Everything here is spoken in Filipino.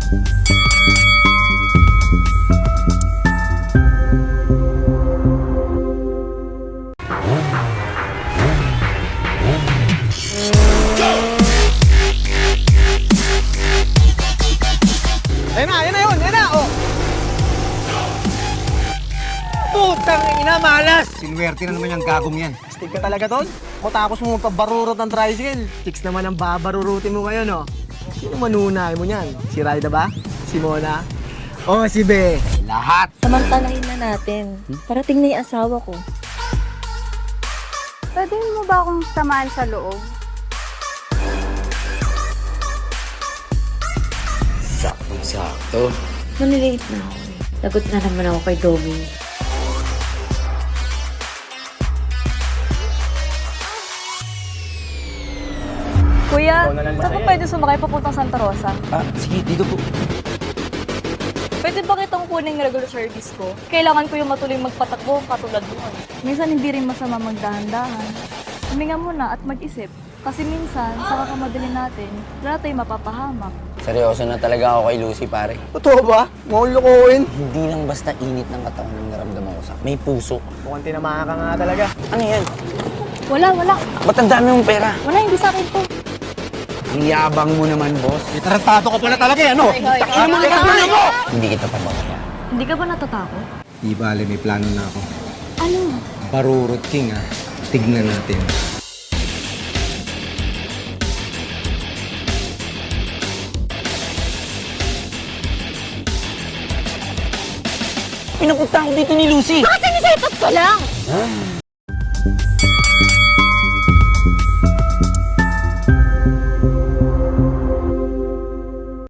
Ayun na, oh! Putang ina, malas! Sinuwerte na naman yung gagong yan. Astig ka talaga, Tol. Matapos mo magpabarurot ng tricycle, chicks naman ang babarurutin mo ngayon, oh. Sino manunay mo niyan? Si Raida ba? Si Mona? O si Be? Lahat. Samantalahin na natin. Parating na yung asawa ko. Pwede mo ba akong samahan sa loob? Sakto. Manilate na ako eh. Lagot na naman ako kay Doggy. Kuya, saan po pwede sumakay papuntang Santa Rosa? Sige, dito po. Pwede ba kitang kuning regular service ko? Kailangan ko yung matuloy magpatakbo katulad mo. Minsan hindi rin masama magdahan-dahan. Huminga muna at mag-isip. Kasi minsan, sa kakamadali natin, wala tayong mapapahamak. Seryoso na talaga ako kay Lucy, pare. Totoo ba? Mukhang lukuhin. Hindi lang basta init ng katawan ng naramdaman ko sa may puso. Mukhang tinamahan ka nga talaga. Ano yan? Wala. Ba't ang dami mong pera? Wala, hindi sa akin to. Ang yabang mo naman, boss. Tarantado ka pala talaga, ano? Ano mo mo? Hindi kita pababa. Hindi ka ba natatakot? Di bale, may plano na ako. Ano? Barurot King, ah. Tignan natin. Pinapunta ako dito ni Lucy. Bakit sinisetot ko lang? Ha?